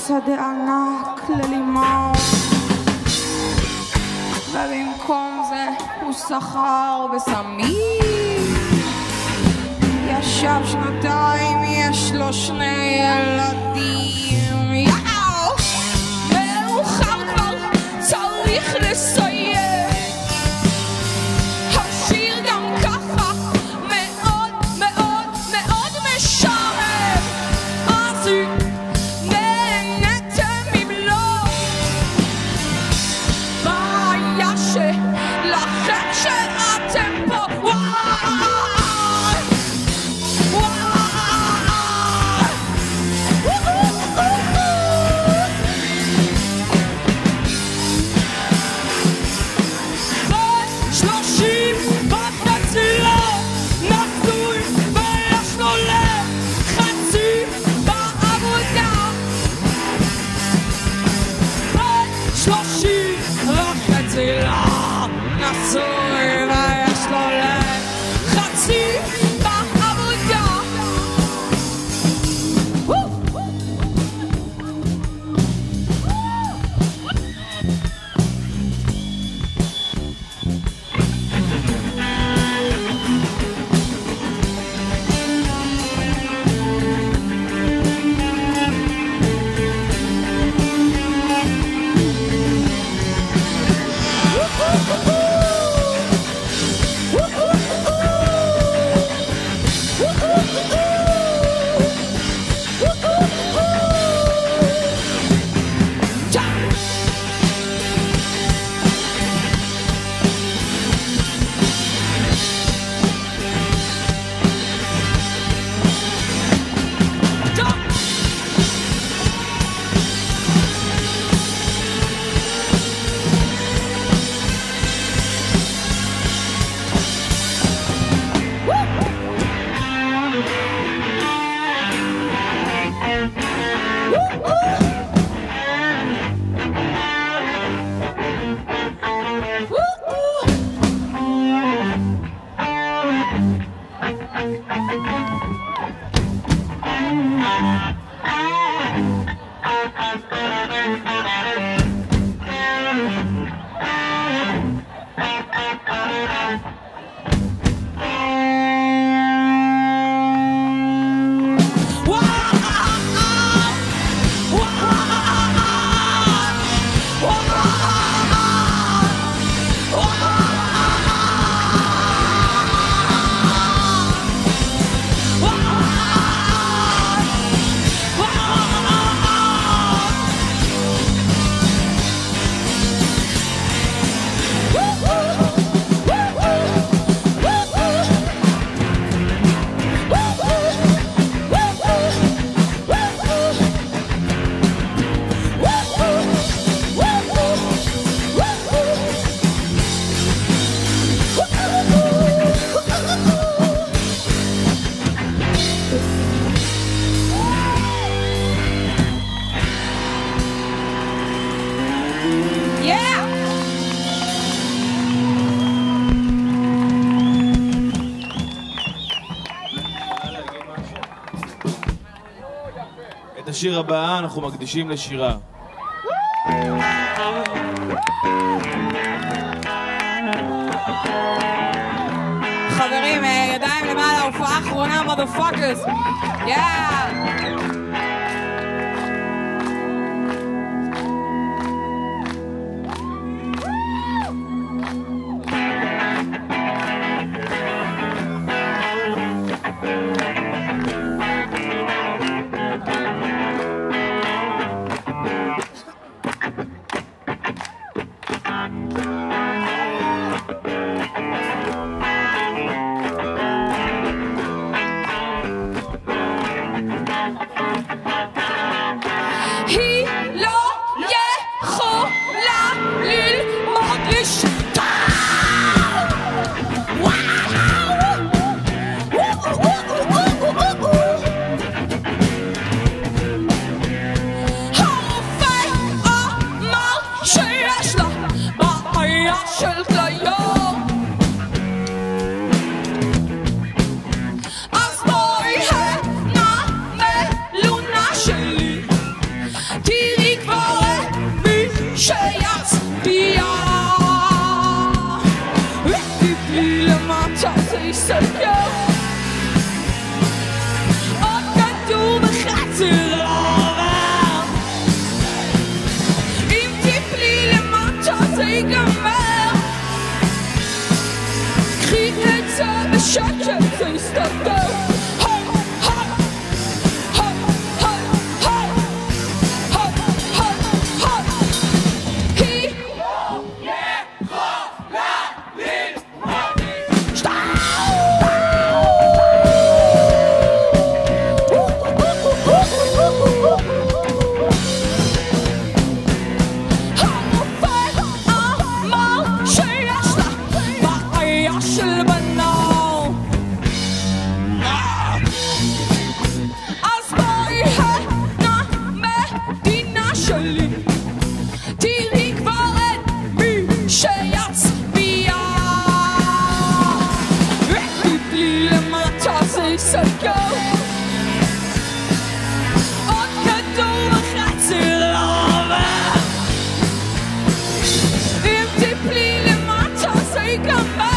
שדה ענק ללימון, ובמקום זה הוא שכר בסמים. ישב שנתיים, יש לו 2 ילדים. יאו! מאוחר כבר צריך לסיים. השיר גם ככה מאוד מאוד מאוד משעמם. אז נהנתם ממלוא בעיה שלכם שאתם פה. השיר הבא אנחנו מקדישים לשירה. חברים, ידיים למעלה, הופעה אחרונה, motherfuckers. Yeah! היא לא יכולה ללמוד לשתות. הרופא אמר שיש לה בעיה של כליות, אז בואי הנה מלונה שלי, תראי כבר את מי שיצביע, ותפלי למטה זה ייסגר, עוד כדור בחצי לא עובר, אם תפלי למטה זה ייגמר, קחי את זה בשקט זה יסתדר. של בנות, אז בואי הנה מדינה שלי, תראי כבר את מי שיצביע, ותפלי למטה זה ייסגר, עוד כדור וחצי לא עובר, אם תפלי למטה זה ייגמר,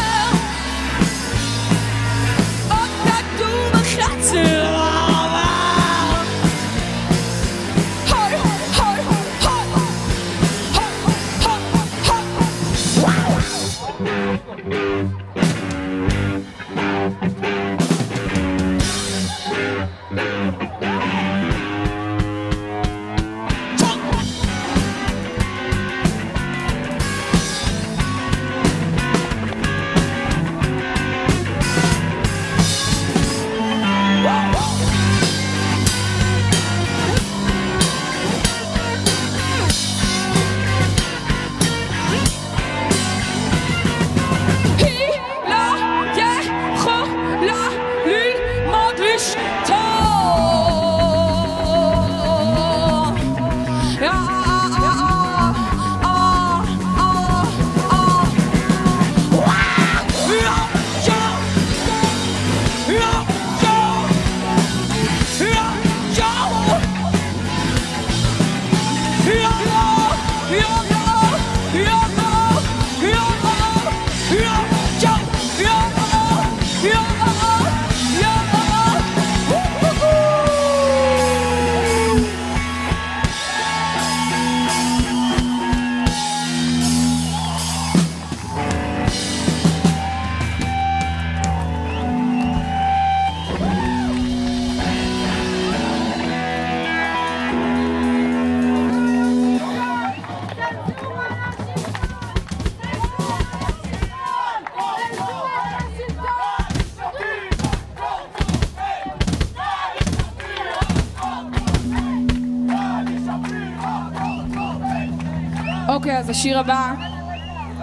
אוקיי, אז השיר הבא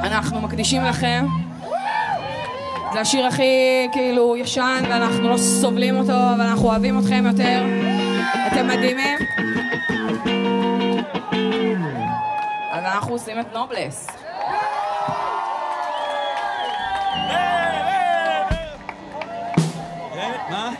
אנחנו מקדישים לכם. זה השיר הכי כאילו ישן ואנחנו לא סובלים אותו, אבל אנחנו אוהבים אתכם יותר. אתם מדהימים. אז אנחנו עושים את נובלס. מה?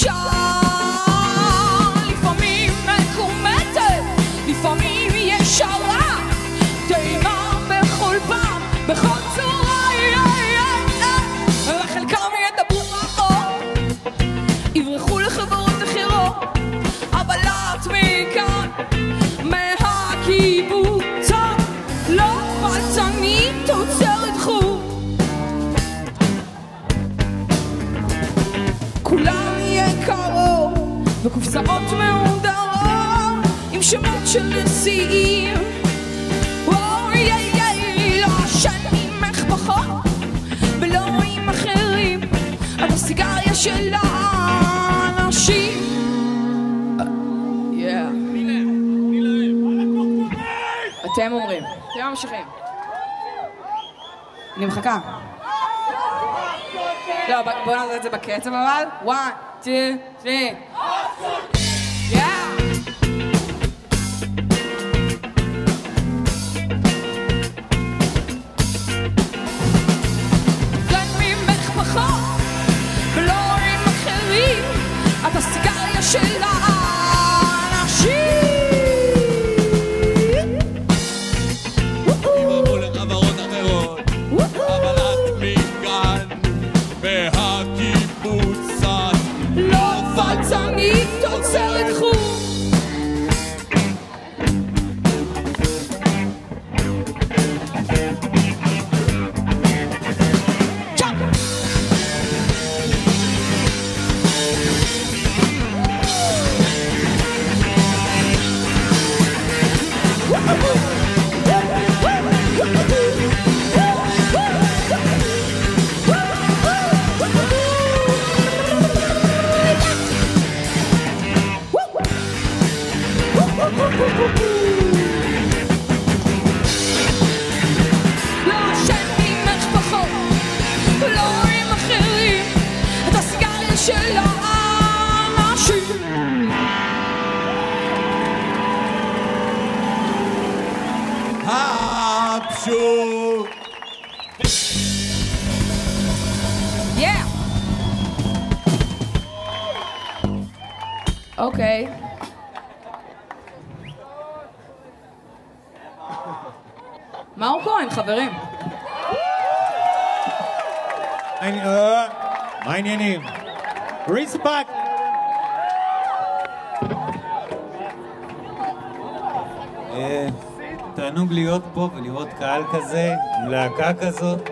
אישה, לפעמים מקומטת, לפעמים ישרה, תאימה בכל פעם, בכל צורה, וחלקם ידברו רעות, יברחו לחברות אחרות, אבל את מכאן, מהקיבוץ, לא פלצנית תוצרת חוץ. כולם יקרות וקופסאות מהודרות עם שמות של נשיאים, אוי לא אשנים איך פחות ולא עם אחרים, את הסיגריה של האנשים. אתם אומרים, אתם ממשיכים, אני מחכה. לא, בואו נעשה את זה בקצב אבל. 1, 2, 3 גם ממך פחות ולא עם אחרים, את הסיגריה של האנשים. יברחו לחברות אחרות, אבל את מכאן מהקיבוץ, לא פלצנית תוצרת חוץ. לא אשנים איך פחות ולא עם אחרים, את הסיגריה של האנשים. הפשוט. אוקיי. מאור כהן, חברים. מה העניינים? ריספקט! תענוג להיות פה ולראות קהל כזה, עם להקה כזאת.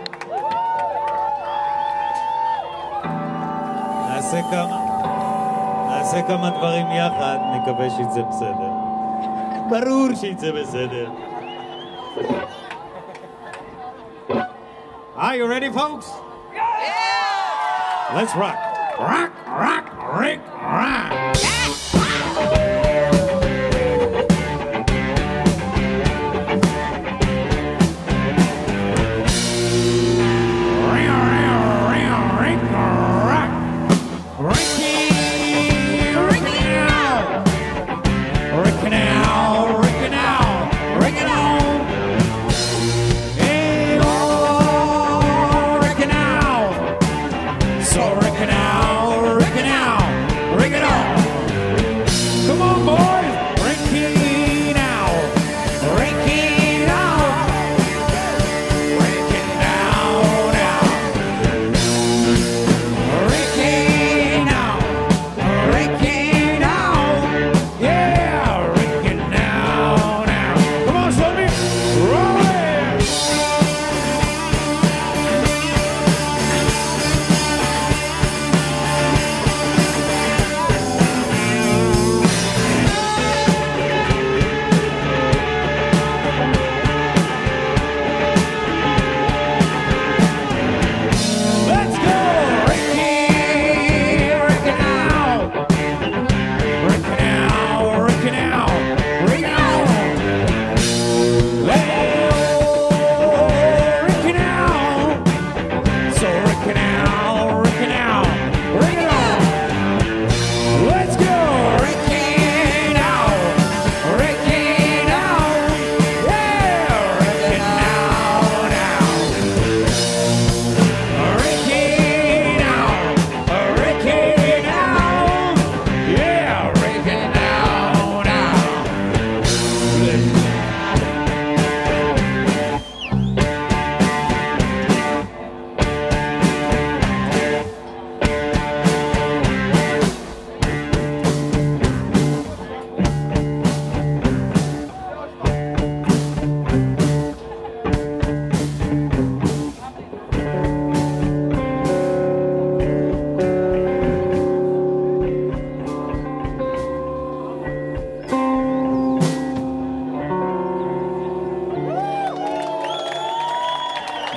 נעשה כמה דברים יחד, נקווה שיצא בסדר. ברור שיצא בסדר. Are you ready, folks? Yeah! Let's rock. Rock, rock, Rick, rock. So Rick it out, ring it on.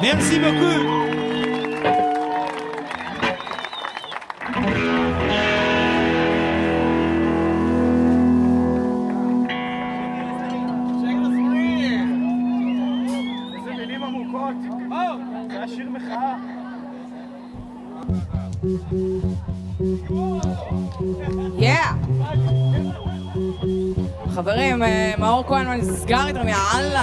Merci beaucoup. חברים, מאור כהן נסגר איתנו, יאללה.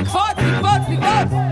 תקפוץ, תקפוץ, תקפוץ.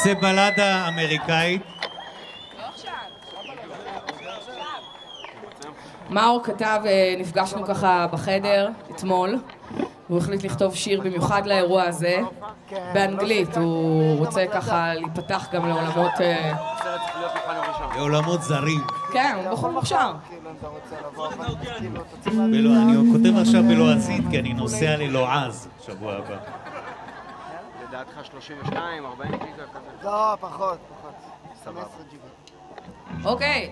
נעשה בלדה אמריקאית. מאור כתב, נפגשנו ככה בחדר אתמול, הוא החליט לכתוב שיר במיוחד לאירוע הזה, באנגלית, הוא רוצה ככה להיפתח גם לעולמות... לעולמות זרים. כן, הוא בחור מוכשר. אני כותב עכשיו בלועזית, כי אני נוסע ללועז שבוע הבא. לדעתך 32, 40 גיגה כזה? לא, פחות. 15 ג'יגה. אוקיי.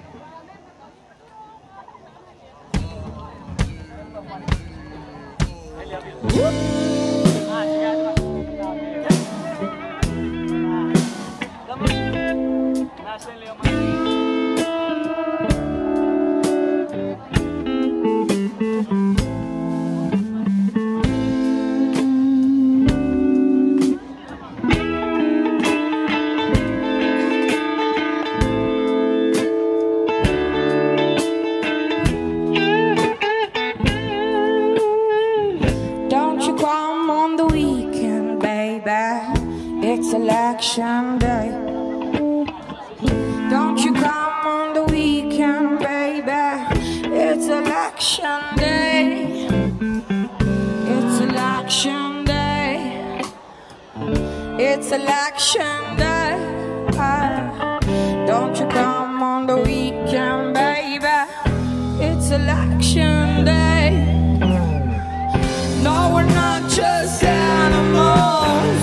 Election day. Don't you come on the weekend, baby. It's election day. It's election day. It's election day. Don't you come on the weekend, baby. It's election day. No, we're not just animals.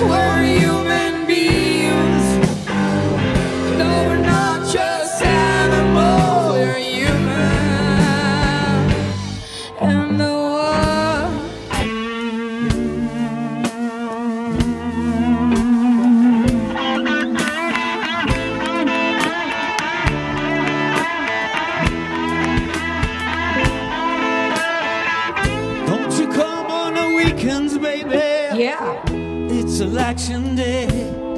We're human beings. No, we're not just animals. We're human. And the world. Don't you come on the weekends, baby? Yeah. It's election day.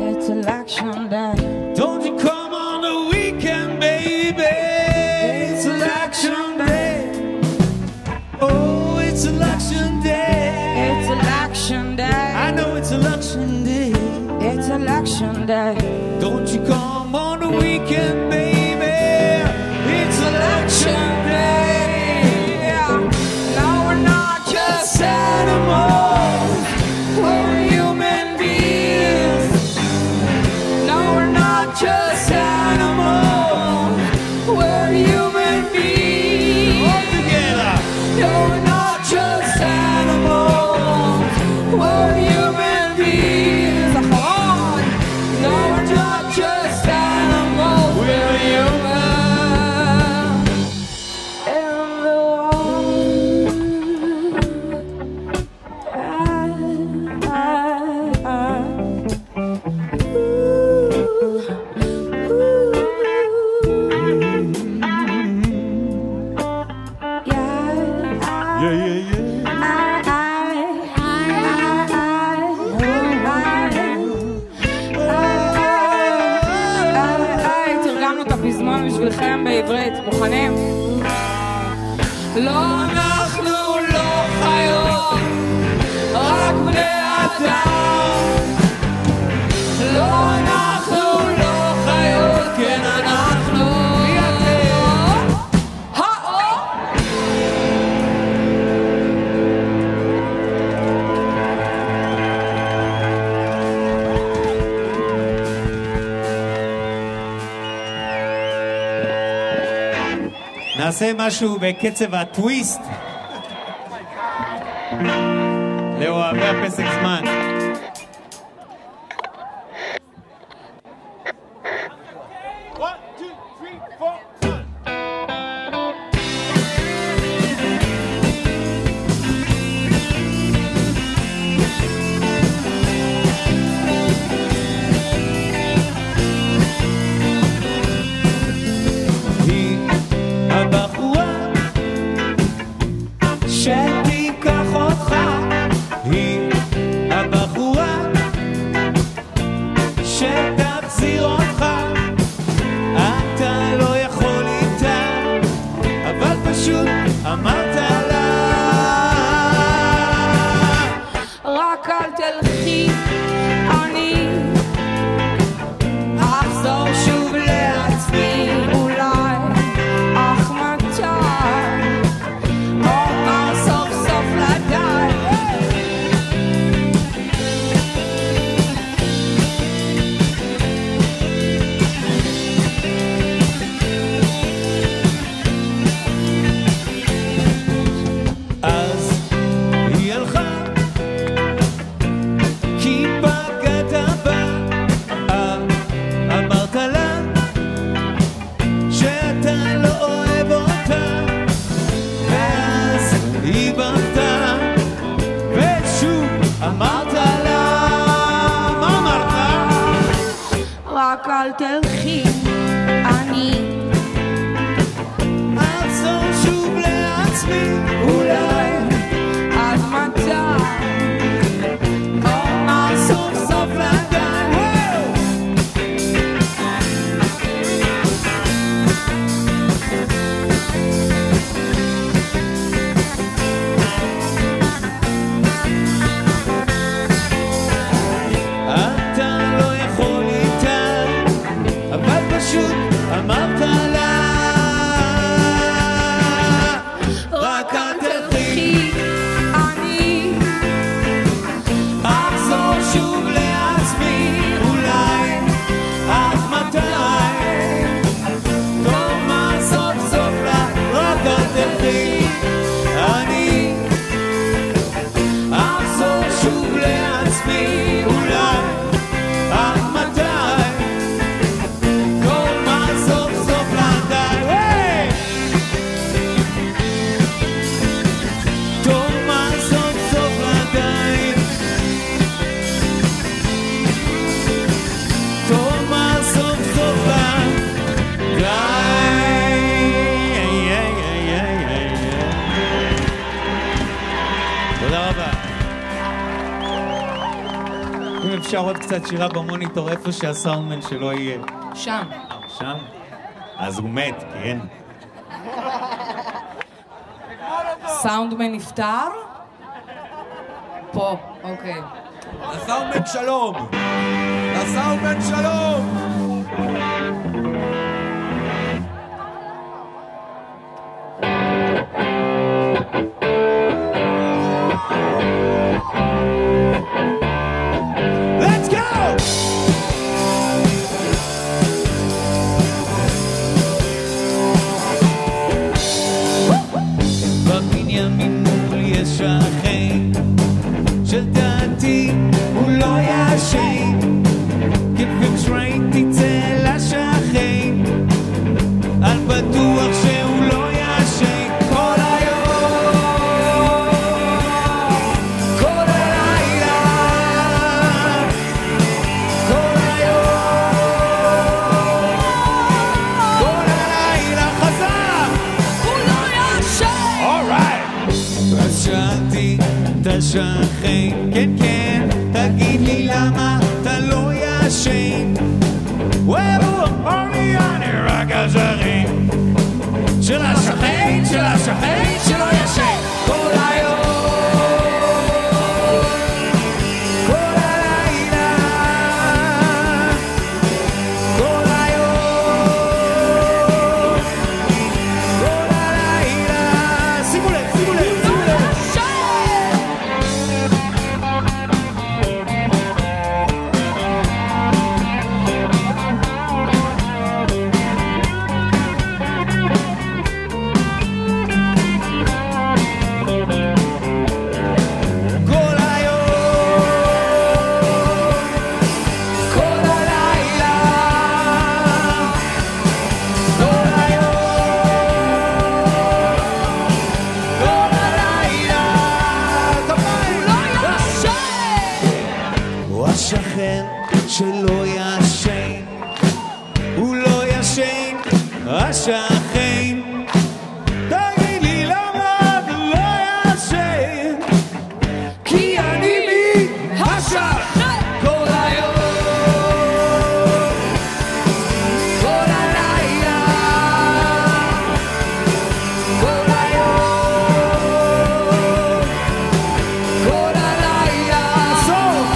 It's election day. Don't you come on the weekend, baby? It's election day. Oh, it's election day. It's election day. I know it's election day. It's election day. Don't you come on the weekend, baby? It's election day. No, we're not just animals. We're human beings. No, we're not just animals. We're human beings. All together. No, we're not just animals. We're human beings. Come on. No, we're not just animals. We're human. In the world. תרגמנו את הפזמון בשבילכם בעברית, מוכנים? לא, אנחנו לא חיות, רק בני אדם. לא, אנחנו לא חיות, כן אנחנו. מי אתם? האור. נעשה משהו בקצב הטוויסט לאוהבי הפסק זמן. רק אל תלכי, אני אחזור שוב לעצמי, אולי עד מתי אומר סוף סוף לדעת. פשוט אמרת לה רק אל תלכי, אני אחזור שוב לעצמי, אולי עד מתי תאמר סוף סוף לה רק אל תלכי, אני אחזור שוב לעצמי, אולי עד מתי אפשר עוד קצת שירה במוניטור איפה שהסאונדמן שלו יהיה. שם. שם? אז הוא מת, כן? סאונדמן נפטר? פה, אוקיי. הסאונדמן שלום! הסאונדמן שלום! השכן של דעתי הוא לא ישן, כפקשרי תצא לשכן, על בטוח שהוא לא ישן כל היום, כל הלילה, כל היום, כל הלילה חזק, הוא לא ישן. Alright. שאלתי את השכן, כן כן, תגיד לי למה אתה לא ישן? והוא אמר לי אני רק השכן של השכן של השכן שלא ישן כל היום, כל הלילה, כל היום, כל הלילה. שימו לב, שימו לב. השכן שלא ישן, הוא לא ישן, השכן. תגיד לי למה אתה לא ישן? כי אני השכן כל היום, כל הלילה, כל היום, כל הלילה. סוף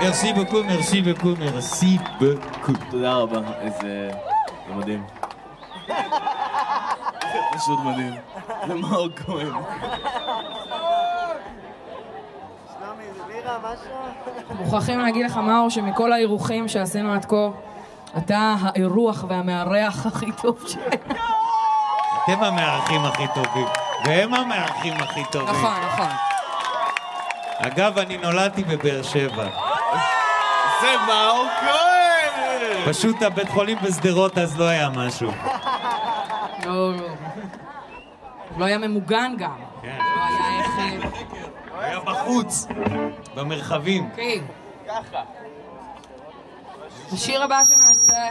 merci beaucoup, merci beaucoup, merci beaucoup. תודה רבה, איזה... זה מדהים. פשוט מדהים. זה מאור כהן. שלומי, זה בירה, משהו? מוכרחים להגיד לך, מאור, שמכל האירוחים שעשינו עד כה, אתה האירוח והמארח הכי טוב שלנו. אתם המארחים הכי טובים, והם המארחים הכי טובים. נכון, נכון. אגב, אני נולדתי בבאר שבע. זה מאור כהן! פשוט הבית חולים בשדרות אז לא היה משהו. לא, לא. לא היה ממוגן גם. כן. לא היה איך... היה בחוץ, במרחבים. כן. השיר הבא שנעשה,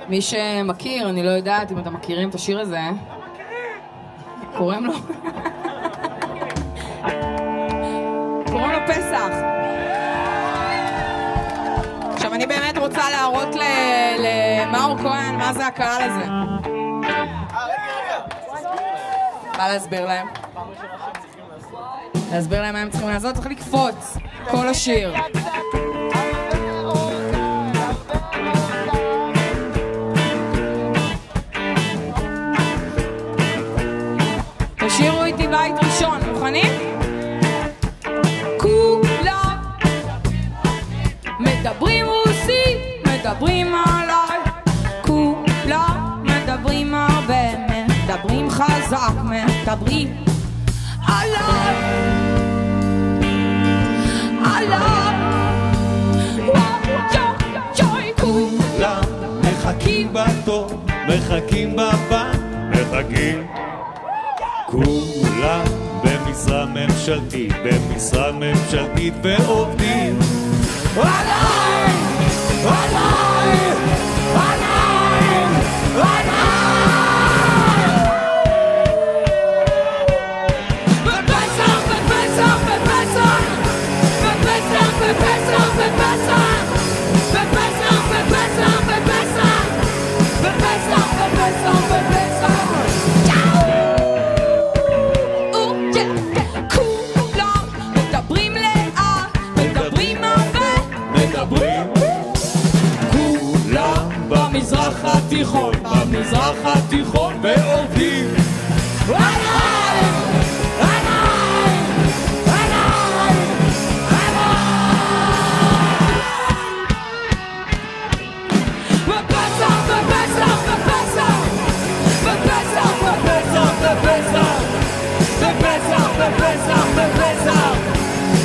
מי שמכיר, אני לא יודעת אם אתם מכירים את השיר הזה. קוראים לו... קוראים לו פסח. עכשיו אני באמת רוצה להראות למאור כהן מה זה הקהל הזה. בא להסביר להם. להסביר להם מה הם צריכים לעשות, צריך לקפוץ כל השיר. תשירו איתי בית ראשון, מוכנים? כולם מדברים רוסי, מדברים עליי, כולם מדברים הרבה, מדברים חזק, מדברים עליי, עליי, כולם מחכים בתור, מחכים בבנק, מחכים. כולם במשרה ממשלתית, במשרה ממשלתית ועובדים עליי, עליי, עליי, עליי. בפסח, בפסח, בפסח, בפסח, בפסח, בפסח, בפסח, בפסח, בפסח, בפסח, בפסח, בפסח. במזרח התיכון, במזרח התיכון ועובדים עליי, עליי, עליי, עליי. בפסח, בפסח, בפסח, בפסח, בפסח, בפסח, בפסח, בפסח, בפסח,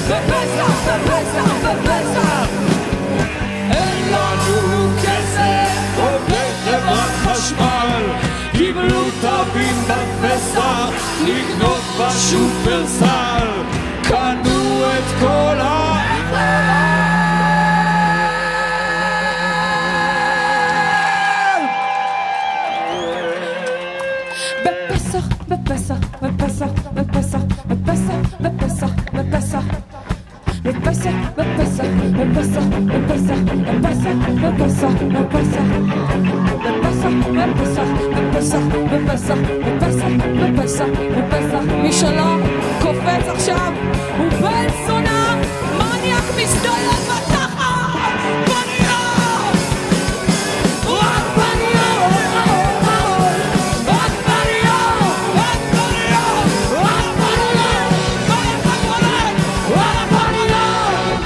בפסח, בפסח, בפסח. אין לנו כסף חברת חשמל, קיבלו תווים בפסח, לקנות בשופרסל, קנו את כל בפסח, בפסח, בפסח, בפסח, בפסח, בפסח, בפסח, בפסח, בפסח, בפסח, בפסח, בפסח, בפסח, בפסח, בפסח, בפסח, בפסח, בפסח, בפסח. מי שלא קופץ עכשיו הוא בן זונה, מניאק מסתולל בתחת, בניות, רק בניות, רק בניות, רק בניות, רק בניות, רק בניות.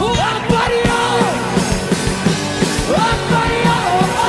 רק בניות, רק בניות.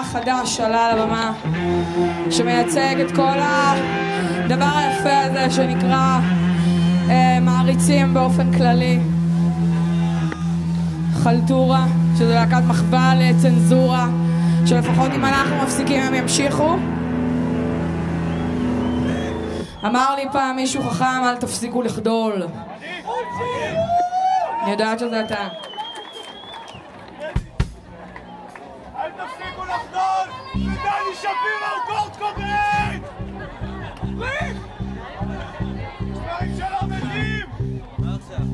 חדש עלה על הבמה, שמייצג את כל הדבר היפה הזה שנקרא מעריצים באופן כללי. חלטורה, שזו להקת מחווה לצנזורה, שלפחות אם אנחנו מפסיקים הם ימשיכו. אמר לי פעם מישהו חכם, אל תפסיקו לחדול. אני יודעת שזה אתה. אל תפסיקו לחדול! ודני שפירא הוא קורט קוביין! ליך! דברים שלא מתים! מה עכשיו?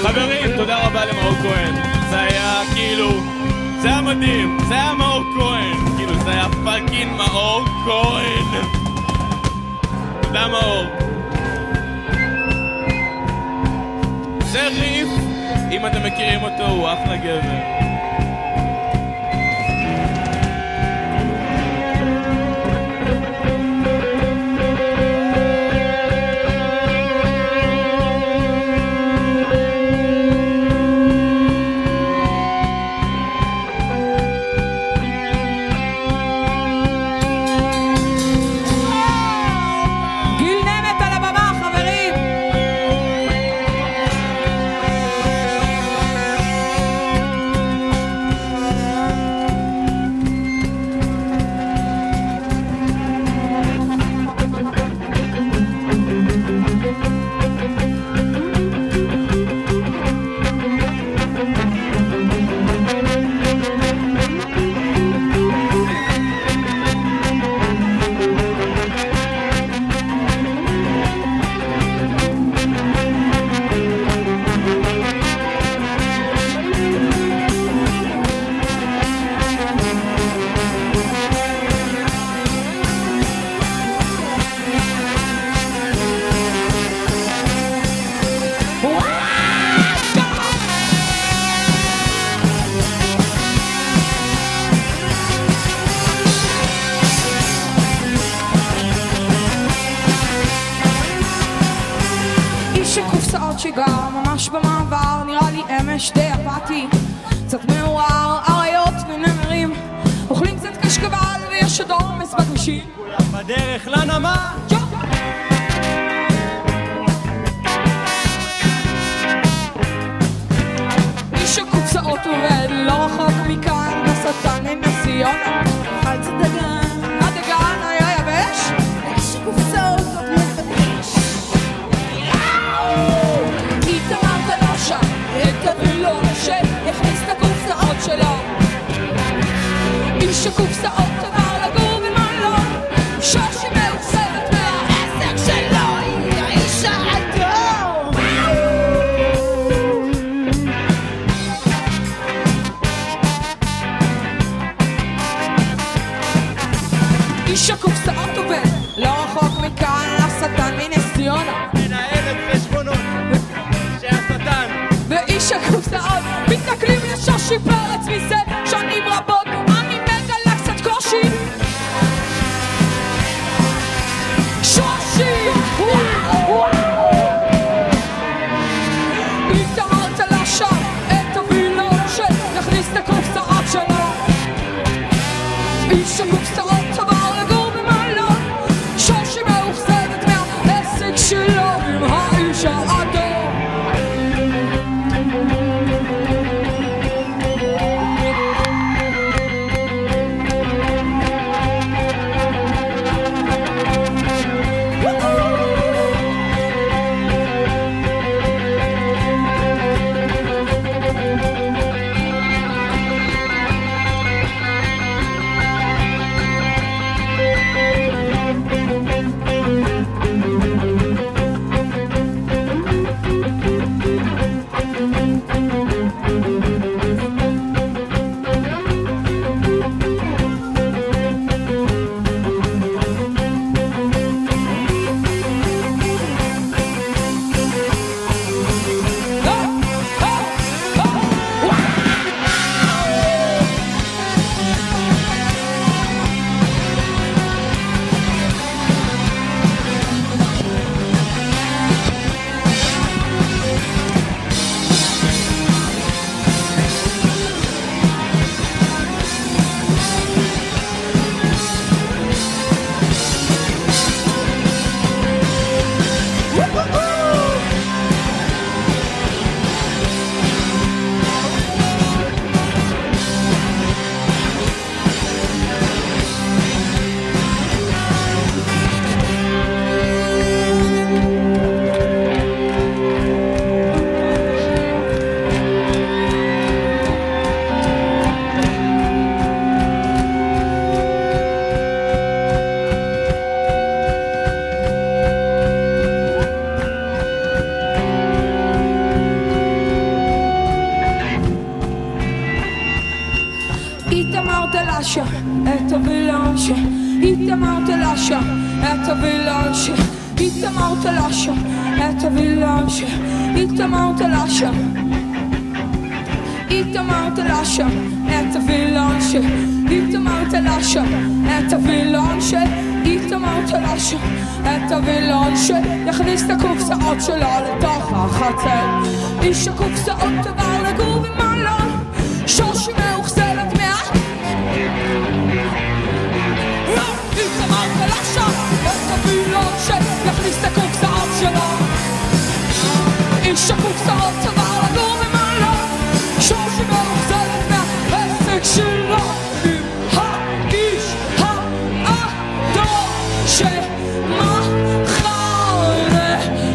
חברים, תודה רבה למאור כהן. זה היה כאילו, זה היה מדהים, זה היה מאור כהן, כאילו זה היה פאקינג מאור כהן. תודה מאור. זה ריף, אם אתם מכירים אותו, הוא אחלה גבר. שגר ממש במעבר, נראה לי אמש די אפתי, קצת מעורר, אריות ונמרים אוכלים קצת קשקבל ויש עוד עומס בכבישים, כולם בדרך לנמל. איש הקופסאות עובד לא רחוק מכאן, בשטן נס ציונה חלץ הדגן, הדגן היה יבש, איש הקופסאות עוד מחדש. את הווילון שהכניס את הקופסאות שלו, איש הקופסאות עבר לגור במלון, שושי מאוכזבת מהעסק שלו, היא האיש האדום. איש הקופסאות עובד לא רחוק מכאן, השטן מנס ציונה מנהלת חשבונות ואיש הקופסאות מתנכלים לשושי פרץ מזה שנים רבות, אני מגלה קצת קושי. שושי התאמרת לה שם את הווילון שנכניס את הקופסאות שלו, איש הקופסאות עבר לגור במלון, שושי מאוכזבת מהעסק שלו עם האיש האדום. הווילון שאיתמר תלה שם, את הווילון שאיתמר תלה שם, איתמר תלה שם, את הווילון שאיתמר תלה שם, את הווילון שאיתמר תלה שם, את הווילון שיכניס את הקופסאות שלה לתוך החצר. איש הקופסאות עבר לגור במעלה, שושי מאוחזלת איתמר תלה שם, את הווילון שיכניס את הקופסאות שלה. איש הקופסאות עבר לגור במעלה, שושי מאוחזלת מהעסק שלו. עם האיש האדום שמחר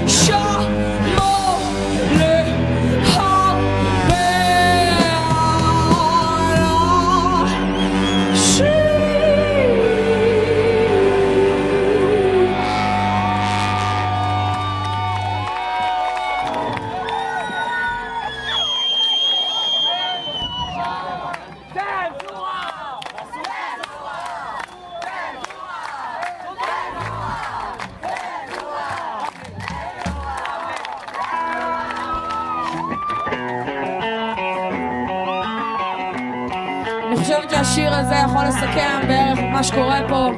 נשמו אני חושבת שהשיר הזה יכול לסכם בערך את מה שקורה פה,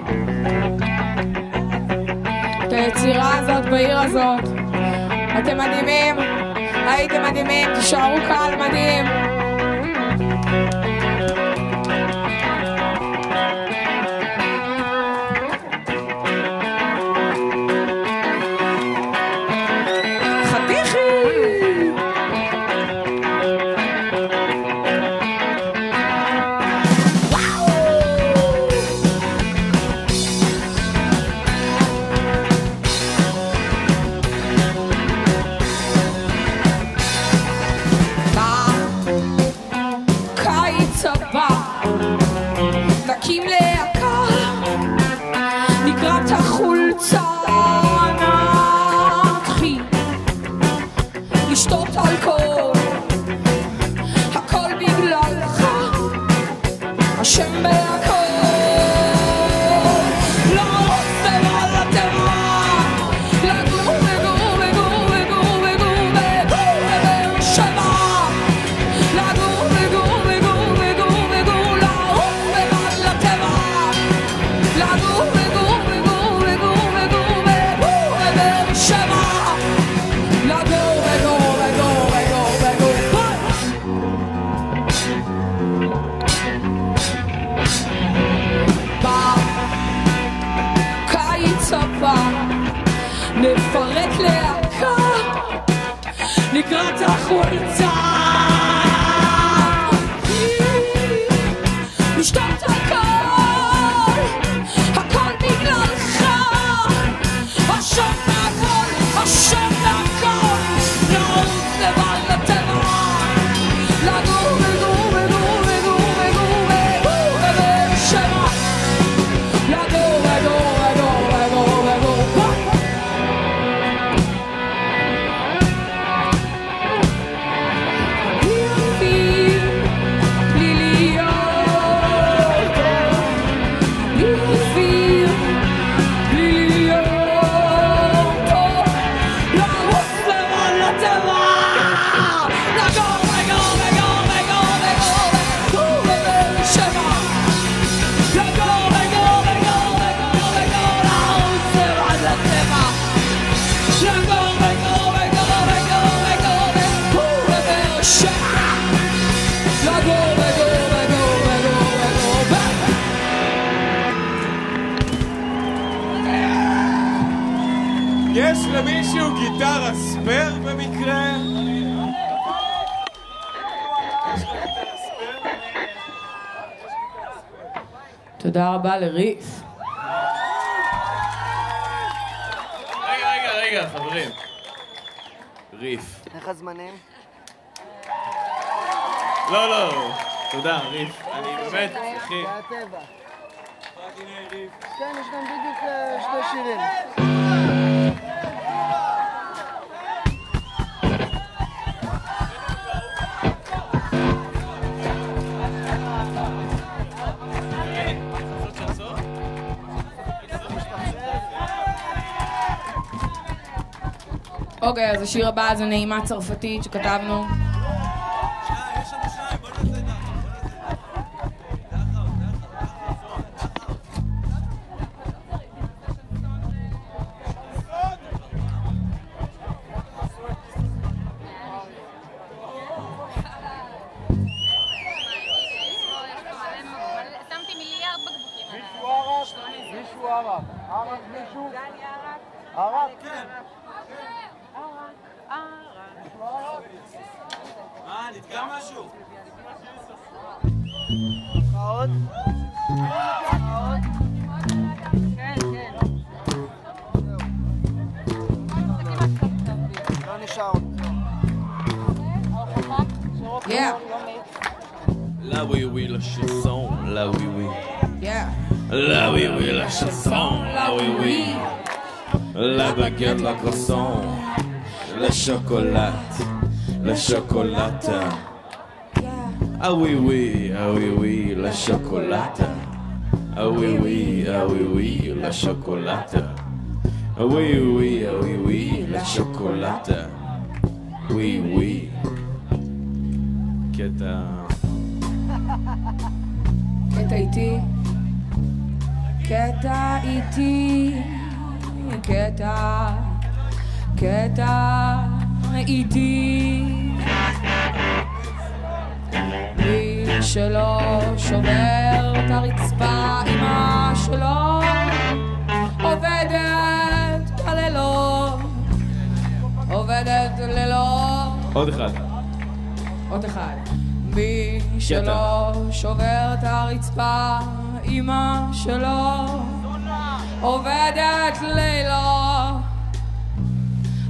את היצירה הזאת בעיר הזאת. אתם מדהימים, הייתם מדהימים, תישארו קהל מדהים. נקים להקה, נקרא את החולצה, נתחיל לשתות אלכוהול, הכל בגללך, אשם בהכל. נפרק להקה, נקרא את החולצה, נשתות הכל, הכל בגללך, אשם מהכל, אשם מהכל, נעוף לבד לטבע, לגור וגור וגור וגור וגור וגור בבאר שבע, לגור וגור וגור וגור וגור. יש למישהו גיטרה ספר במקרה? תודה רבה לריף. רגע, חברים. ריף. איך הזמנים? לא, תודה, ריף. אני באמת, אחי. זה הטבע. כן, יש גם בדיוק שתי שירים. אוקיי, אז השיר הבא זה נעימה צרפתית שכתבנו. נתקע משהו? עוד? כן, כן. לא נשאר. Yeah. La oui oui la chanson, la oui oui. Yeah. La oui oui la chanson, la oui oui. La baguette, la croissant, le chocolat, le chocolat. Ah oui oui, ah oui oui, le chocolat. Ah oui oui, ah oui oui, le chocolat. Ah oui oui, ah oui oui, le chocolat. Oui oui. קטע איתי, קטע איתי, קטע איתי. מי שלא שובר את הרצפה, אמא שלו עובדת בלילות, עובדת לילות. עוד אחד. עוד אחד. מי שלא שובר את הרצפה, אמא שלו עובדת לילה,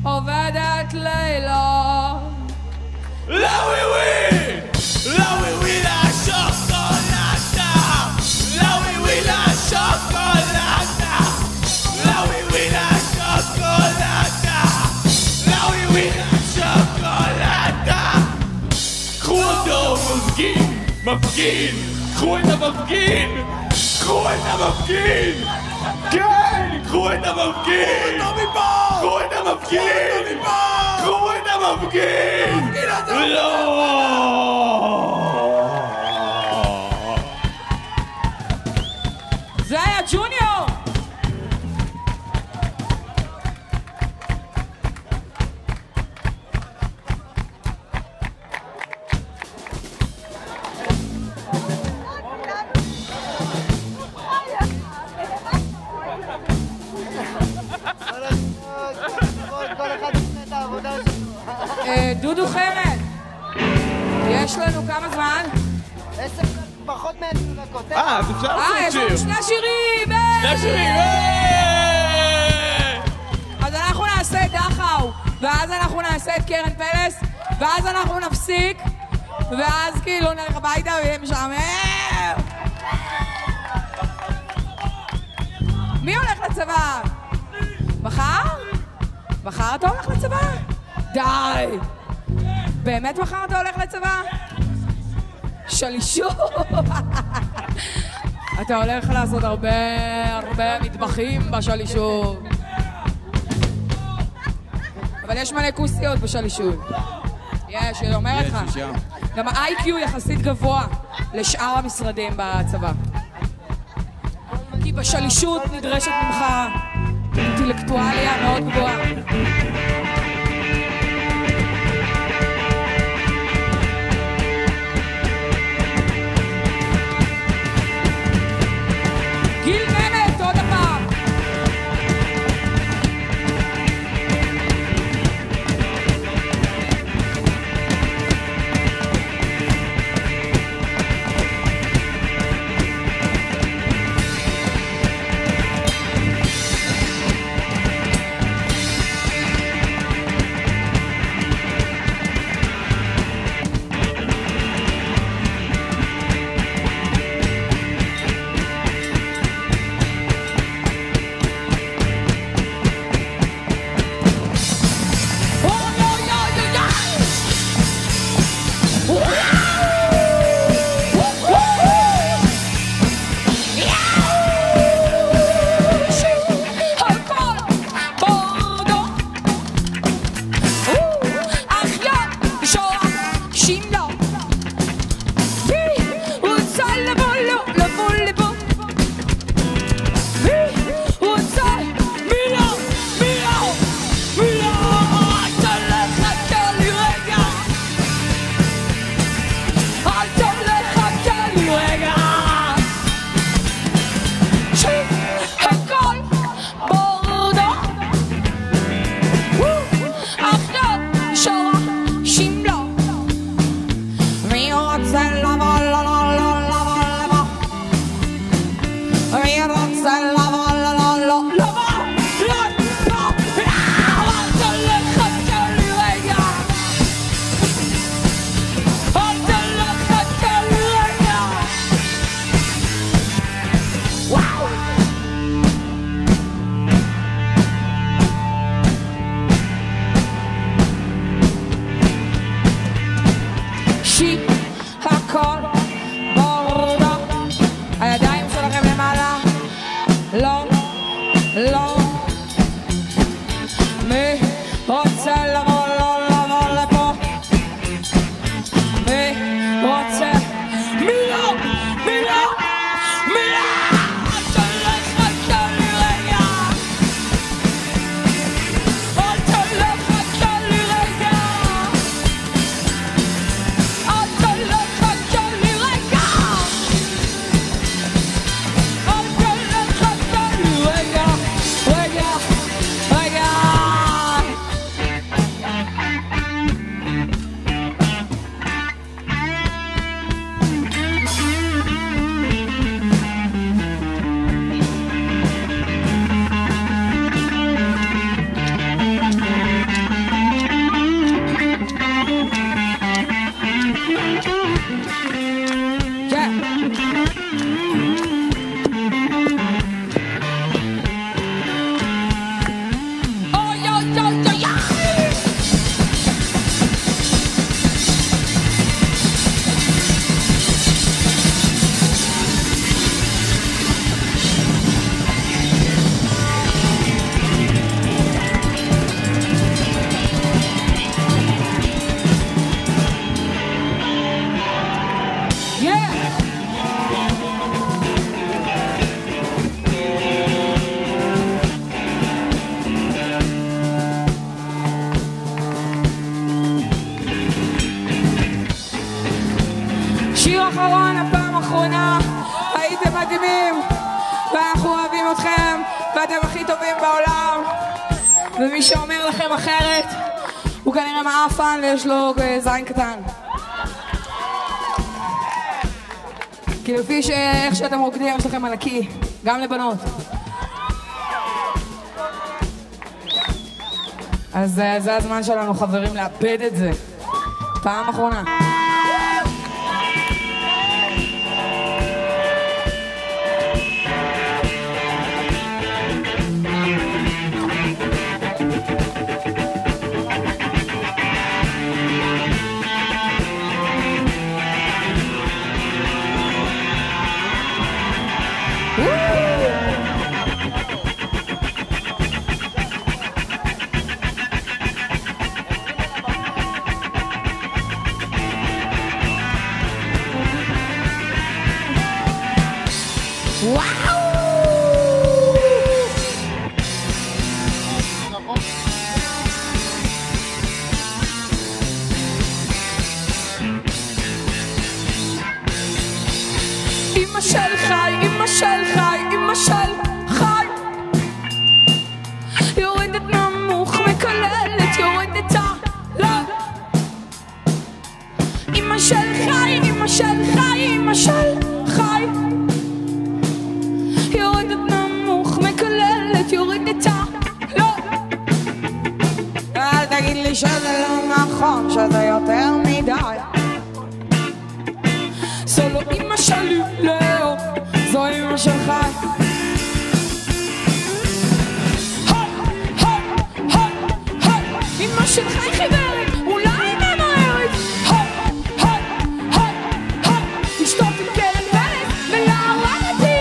עובדת לילה. La oui oui, la oui oui la chocolata, la oui oui la chocolata, la oui oui la chocolata, la oui oui la chocolata. קחו אותו מפגין, מפגין, קחו את המפגין, קחו את המפגין, כן, קחו את המפגין, קחו את המפגין, קחו את המפגין, לא! זה היה ג'וניור! דודו חמד, יש לנו כמה זמן? 10 פחות מ10 דקות. אז אפשר לעשות יש לנו שיר. שני שירים! שני שירים! אז אנחנו נעשה את דחאו, ואז אנחנו נעשה את קרן פלס, ואז אנחנו נפסיק, ואז כאילו נלך הביתה ויהיה משעמם. מי הולך לצבא? מחר? מחר אתה הולך לצבא? די! באמת מחר אתה הולך לצבא? שלישות! אתה הולך לעשות הרבה מטבחים בשלישות. אבל יש מלא כוסיות בשלישות. יש, אני אומרת לך. גם ה-IQ יחסית גבוה לשאר המשרדים בצבא. כי בשלישות נדרשת ממך אינטלקטואליה מאוד גבוהה. גיל בנט, עוד הפעם. מדהימים, ואנחנו אוהבים אתכם, ואתם הכי טובים בעולם, ומי שאומר לכם אחרת הוא כנראה מעפן ויש לו זין קטן. כי לפי איך שאתם רוקדים יש לכם ענקי, גם לבנות. אז זה הזמן שלנו, חברים, לאבד את זה. פעם אחרונה. אמא של חי, אמא של חי, אמא של חי יורדת נמוך, מקללת, יורדת עלה. אמא של חי, אמא של חי, אמא של חי יורדת נמוך, מקללת, יורדת עלה. אל תגיד לי שזה לא נכון, שזה יותר מדי. זו לא אמא שלי, לא, זו אמא של חי. אמא של חי חיוורת, אולי ממהרת. לשתות עם קרן בלט ולהרג אותי.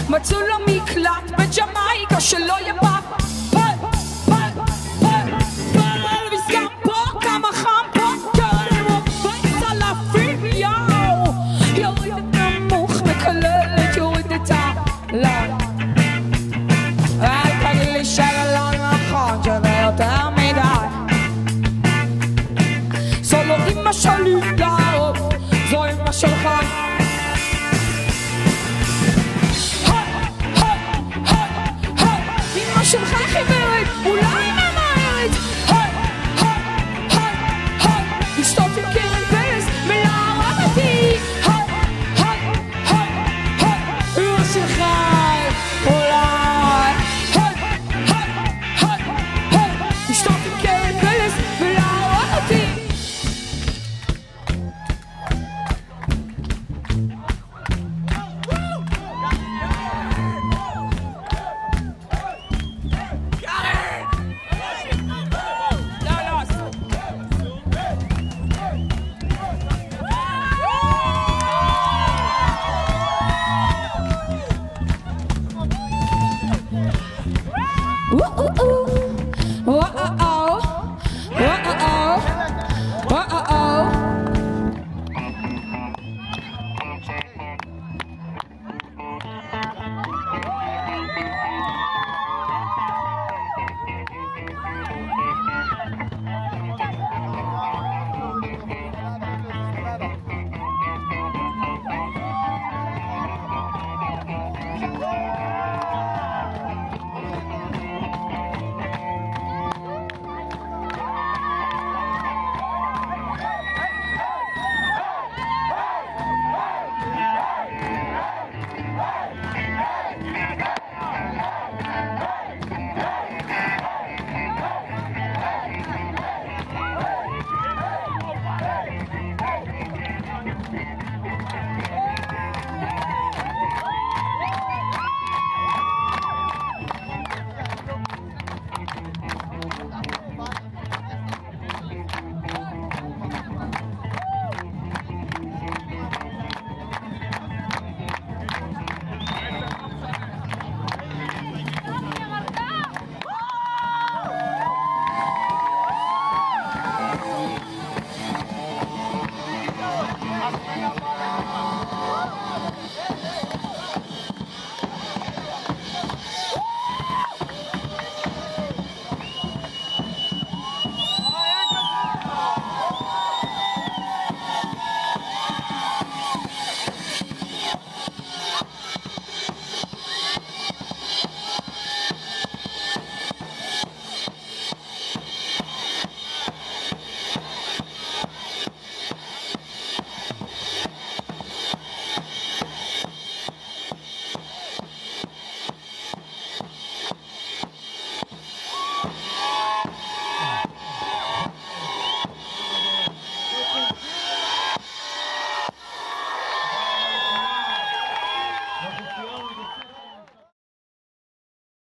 מצאו לו מקלט בג'מייקה שלא יהיה